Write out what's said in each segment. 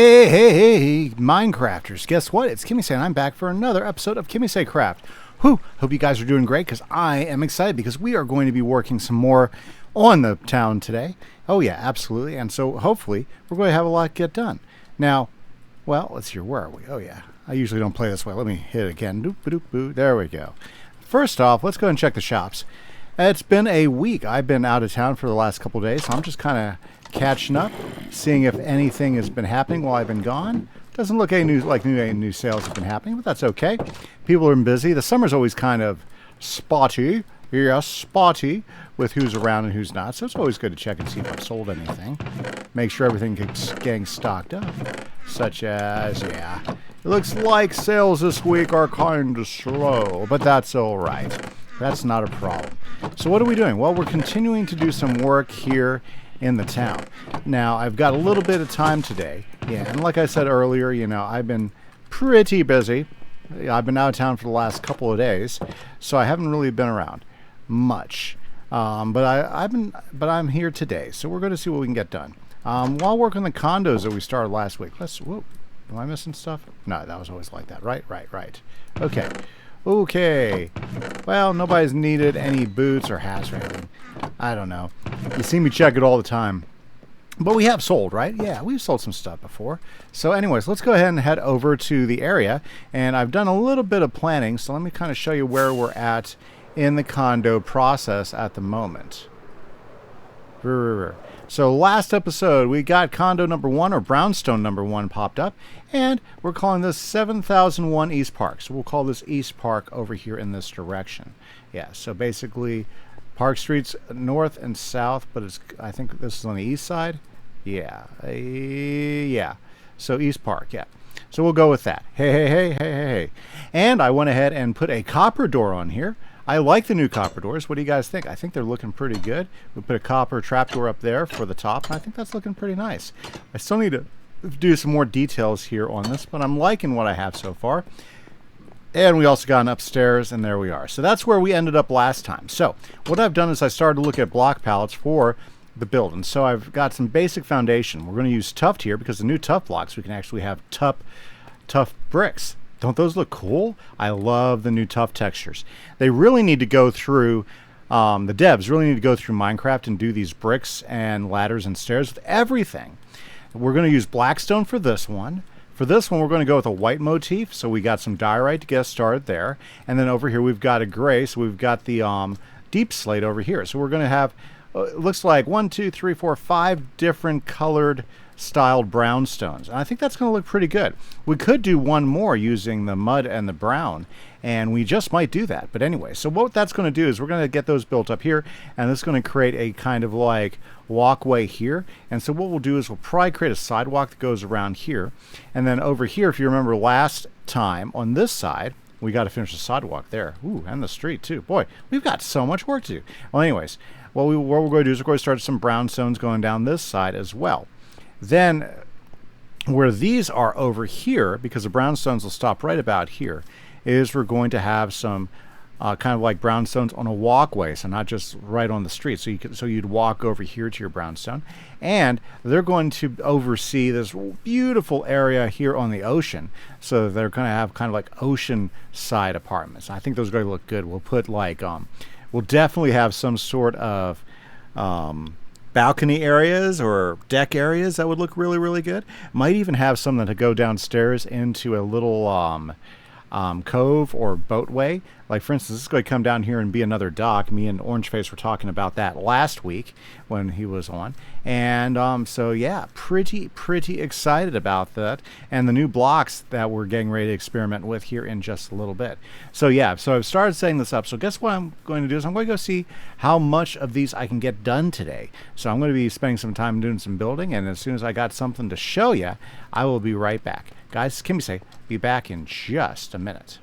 Hey, Minecrafters. Guess what? It's Kimise, and I'm back for another episode of KimiseCraft. Whew, hope you guys are doing great, because I am excited, because we are going to be working some more on the town today. Oh yeah, absolutely. And so hopefully we're going to have a lot get done. Now, well, let's see, where are we? Oh yeah, I usually don't play this way. Let me hit it again. Doop, doop, doop. There we go. First off, let's go and check the shops. It's been a week. I've been out of town for the last couple of days, so I'm just kind of catching up, seeing if anything has been happening while I've been gone. Doesn't look any new sales have been happening, but that's okay. People are busy. The summer's always kind of spotty. Yes, spotty with who's around and who's not. So it's always good to check and see if I've sold anything. Make sure everything keeps getting stocked up. Such as, yeah, it looks like sales this week are kind of slow, but that's all right. That's not a problem. So what are we doing? Well, we're continuing to do some work here in the town. Now, I've got a little bit of time today. Yeah, and like I said earlier, you know, I've been pretty busy. I've been out of town for the last couple of days, so I haven't really been around much. But I'm here today, so we're going to see what we can get done. While working on the condos that we started last week, whoop, am I missing stuff? No, that was always like that. Right. Okay. Well, nobody's needed any boots or hats or anything. I don't know. You see me check it all the time. But we have sold, right? Yeah, we've sold some stuff before. So anyways, let's go ahead and head over to the area. And I've done a little bit of planning, so let me kind of show you where we're at in the condo process at the moment. So last episode, we got condo number 1, or brownstone number 1, popped up, and we're calling this 7001 East Park. So we'll call this East Park over here in this direction. Yeah, so basically Park Street's north and south, but it's, I think this is on the east side. Yeah, yeah. So East Park, yeah. So we'll go with that. Hey. And I went ahead and put a copper door on here. I like the new copper doors. What do you guys think? I think they're looking pretty good. We put a copper trapdoor up there for the top, and I think that's looking pretty nice. I still need to do some more details here on this, but I'm liking what I have so far. And we also got an upstairs, and there we are. So that's where we ended up last time. So what I've done is I started to look at block pallets for the build. And so I've got some basic foundation. We're going to use tuft here, because the new tuft blocks, we can actually have tuft bricks. Don't those look cool? I love the new tuff textures. They really need to go through, the devs really need to go through Minecraft and do these bricks and ladders and stairs with everything. We're going to use blackstone for this one. For this one, we're going to go with a white motif. So we got some diorite to get us started there. And then over here, we've got a gray. So we've got the deep slate over here. So we're going to have, it looks like 1, 2, 3, 4, 5 different colored styled brownstones, and I think that's going to look pretty good. We could do one more using the mud and the brown, and we just might do that. But anyway, so what that's going to do is we're going to get those built up here, and this is going to create a kind of like walkway here. And so what we'll do is we'll probably create a sidewalk that goes around here, and then over here, if you remember last time on this side, we got to finish the sidewalk there. Ooh, and the street too. Boy, we've got so much work to do. Well, anyways, what we're going to do is we're going to start some brownstones going down this side as well. Then where these are over here, because the brownstones will stop right about here, is we're going to have some kind of like brownstones on a walkway, so not just right on the street. So you'd walk over here to your brownstone, and they're going to oversee this beautiful area here on the ocean. So they're going to have kind of like ocean side apartments. I think those are going to look good. We'll put like we'll definitely have some sort of balcony areas or deck areas that would look really, really good. Might even have some that go downstairs into a little cove or boatway. Like, for instance, this is going to come down here and be another dock. Me and Orangeface were talking about that last week when he was on. And so, yeah, pretty excited about that. And the new blocks that we're getting ready to experiment with here in just a little bit. So, yeah, so I've started setting this up. So guess what I'm going to do is I'm going to go see how much of these I can get done today. So I'm going to be spending some time doing some building. And as soon as I got something to show you, I will be right back. Guys, Kimise, be back in just a minute.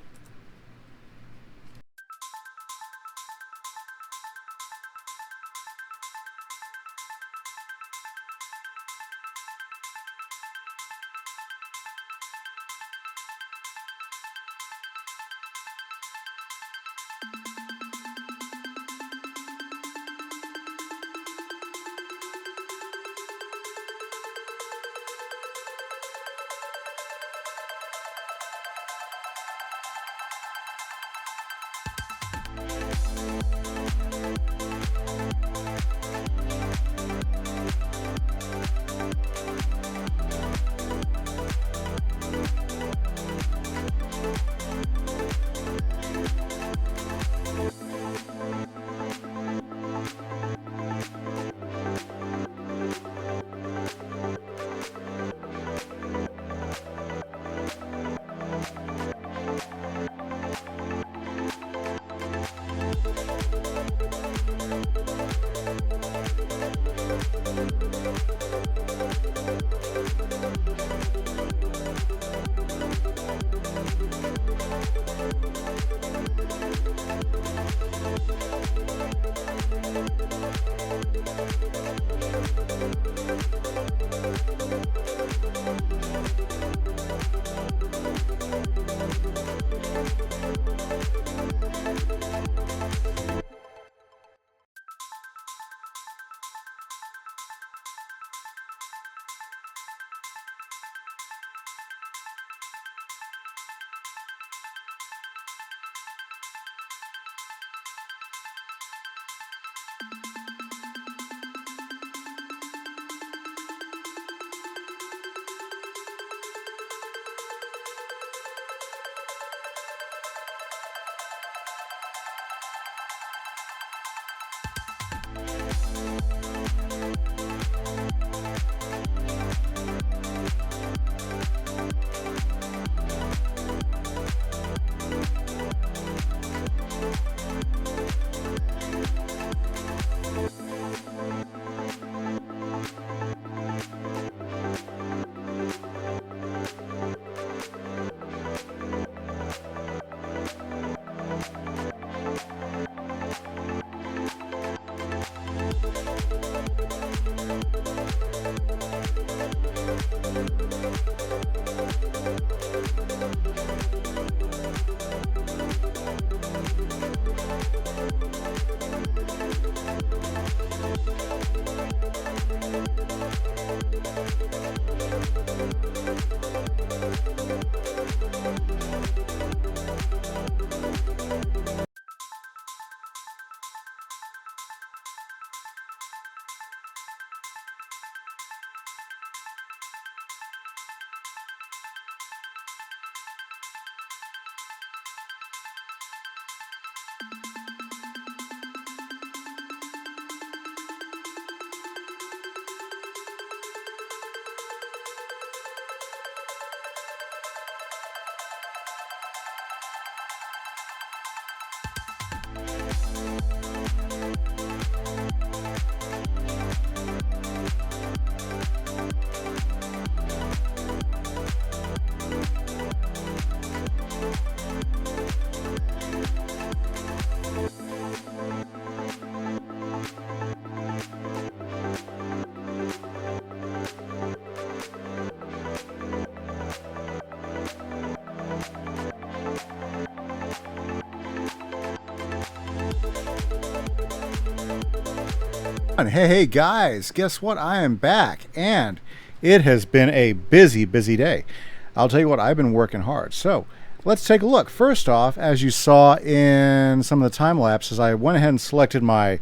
Hey guys, guess what? I am back and it has been a busy day. I'll tell you what, I've been working hard. So let's take a look. First off, as you saw in some of the time lapses, I went ahead and selected my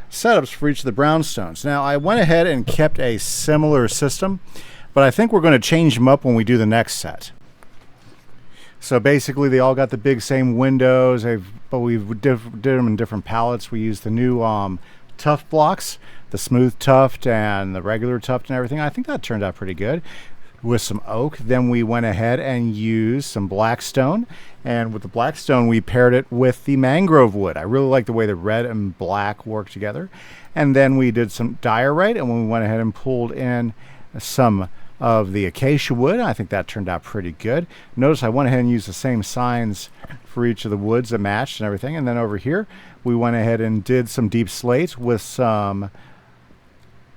setups for each of the brownstones. Now I went ahead and kept a similar system, but I think we're going to change them up when we do the next set. So basically they all got the big same windows, but we did them in different palettes. We used the new tuft blocks, the smooth tuft and the regular tuft and everything. I think that turned out pretty good with some oak. Then we went ahead and used some blackstone, and with the blackstone we paired it with the mangrove wood. I really like the way the red and black work together. And then we did some diorite, and when we went ahead and pulled in some of the acacia wood, I think that turned out pretty good. Notice I went ahead and used the same signs for each of the woods that matched and everything. And then over here we went ahead and did some deep slates with some,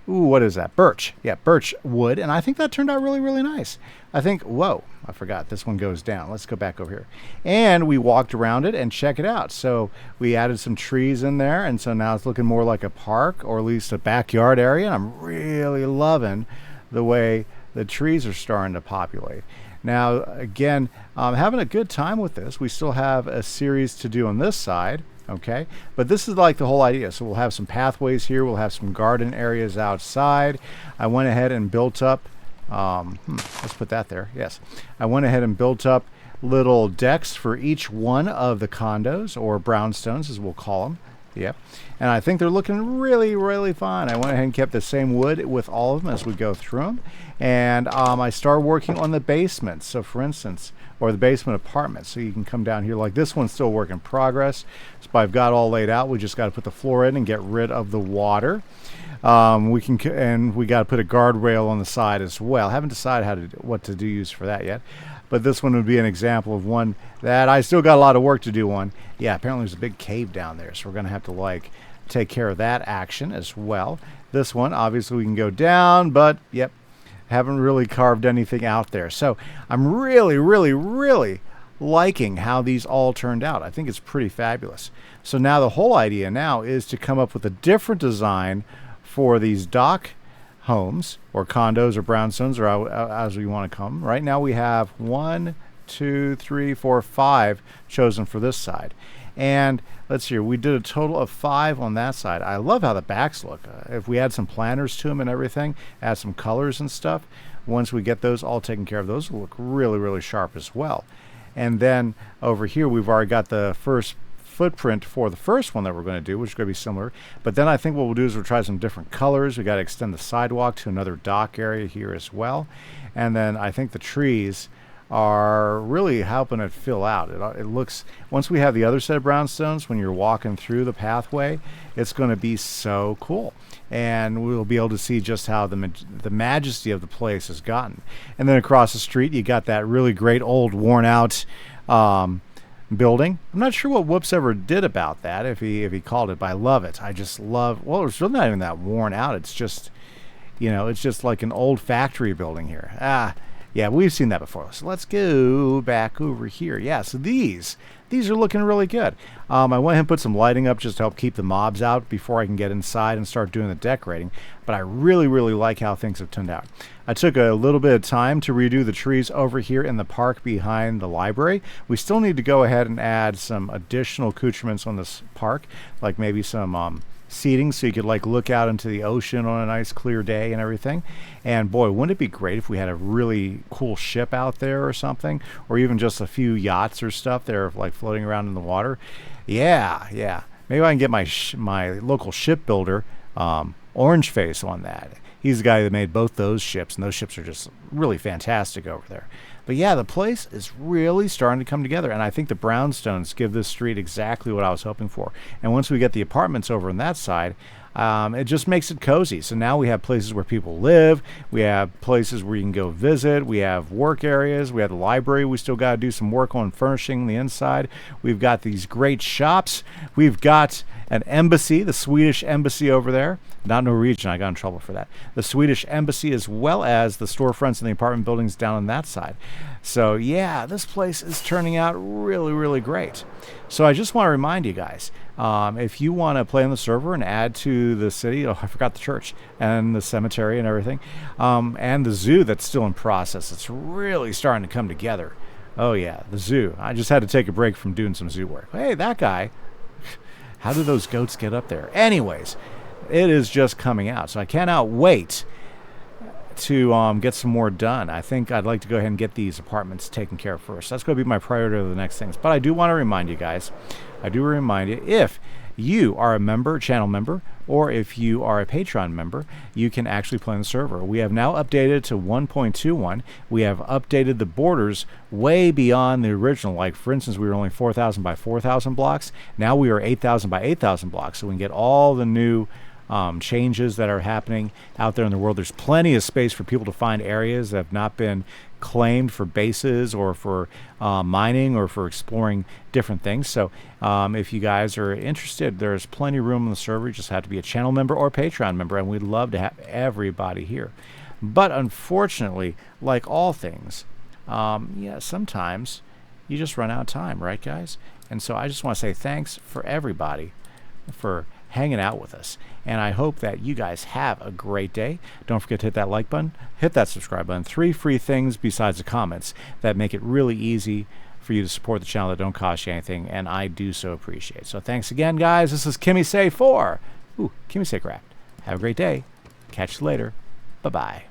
what is that? Birch. Yeah, birch wood. And I think that turned out really nice. I think, whoa, I forgot. This one goes down. Let's go back over here. And we walked around it and check it out. So we added some trees in there. And so now it's looking more like a park, or at least a backyard area. And I'm really loving the way the trees are starting to populate. Now, again, I'm having a good time with this. We still have a series to do on this side. Okay, but this is like the whole idea. So we'll have some pathways here, we'll have some garden areas outside. I went ahead and built up let's put that there. Yes, I went ahead and built up little decks for each one of the condos, or brownstones as we'll call them. Yep, and I think they're looking really fine. I went ahead and kept the same wood with all of them as we go through them. And I started working on the basement. So for instance, or the basement apartment. So you can come down here. Like this one's still a work in progress. So I've got all laid out. We just got to put the floor in and get rid of the water. We got to put a guardrail on the side as well. I haven't decided what to use for that yet. But this one would be an example of one that I still got a lot of work to do on. Yeah, apparently there's a big cave down there. So we're going to have to like take care of that action as well. This one, obviously, we can go down, but yep, haven't really carved anything out there. So I'm really, really, really liking how these all turned out. I think it's pretty fabulous. So now the whole idea now is to come up with a different design for these dock homes or condos or brownstones, or as we want to call them. Right now we have 1, 2, 3, 4, 5 chosen for this side. And let's see here, we did a total of 5 on that side. I love how the backs look. If we add some planters to them and everything, add some colors and stuff, once we get those all taken care of, those will look really, really sharp as well. And then over here, we've already got the first footprint for the first one that we're going to do, which is going to be similar. But then I think what we'll do is we'll try some different colors. We got to extend the sidewalk to another dock area here as well. And then I think the trees are really helping it fill out. It looks, once we have the other set of brownstones, when you're walking through the pathway, it's going to be so cool. And we'll be able to see just how the majesty of the place has gotten. And then across the street, you got that really great old worn out building. I'm not sure what Whoops ever did about that, if he called it, but I love it. I just love, well, it's really not even that worn out. It's just, you know, it's just like an old factory building here. Yeah, we've seen that before. So let's go back over here. Yeah, so these are looking really good. I went ahead and put some lighting up just to help keep the mobs out before I can get inside and start doing the decorating. But I really, really like how things have turned out. I took a little bit of time to redo the trees over here in the park behind the library. We still need to go ahead and add some additional accoutrements on this park, like maybe some seating so you could like look out into the ocean on a nice clear day and everything. And boy, wouldn't it be great if we had a really cool ship out there or something, or even just a few yachts or stuff there like floating around in the water. Yeah, maybe I can get my local shipbuilder Orange Face on that. He's the guy that made both those ships, and those ships are just really fantastic over there. But yeah, the place is really starting to come together, and I think the brownstones give this street exactly what I was hoping for. And once we get the apartments over on that side, it just makes it cozy. So now we have places where people live, we have places where you can go visit, we have work areas, we have the library. We still got to do some work on furnishing the inside. We've got these great shops. We've got an embassy, the Swedish embassy over there. Not Norwegian, I got in trouble for that. The Swedish embassy, as well as the storefronts and the apartment buildings down on that side. So yeah, this place is turning out really, really great. So I just want to remind you guys, if you want to play on the server and add to the city, oh, I forgot the church and the cemetery and everything, and the zoo that's still in process. It's really starting to come together. Oh yeah, the zoo. I just had to take a break from doing some zoo work. Hey, that guy. How did those goats get up there? Anyways, it is just coming out. So I cannot wait to get some more done. I think I'd like to go ahead and get these apartments taken care of first. That's going to be my priority of the next things. But I do want to remind you guys, if you are a member, channel member, or if you are a Patreon member, you can actually play on the server. We have now updated to 1.21. We have updated the borders way beyond the original. Like, for instance, we were only 4,000 by 4,000 blocks. Now we are 8,000 by 8,000 blocks. So we can get all the new changes that are happening out there in the world. There's plenty of space for people to find areas that have not been claimed for bases or for mining or for exploring different things. So if you guys are interested, there's plenty of room on the server. You just have to be a channel member or Patreon member, and we'd love to have everybody here. But unfortunately, like all things, yeah, sometimes you just run out of time, right, guys? And so I just want to say thanks for everybody for hanging out with us, and I hope that you guys have a great day. Don't forget to hit that like button, hit that subscribe button. 3 free things besides the comments that make it really easy for you to support the channel that don't cost you anything, and I do so appreciate. So thanks again, guys. This is Kimise for KimiseCraft. Have a great day. Catch you later. Bye-bye.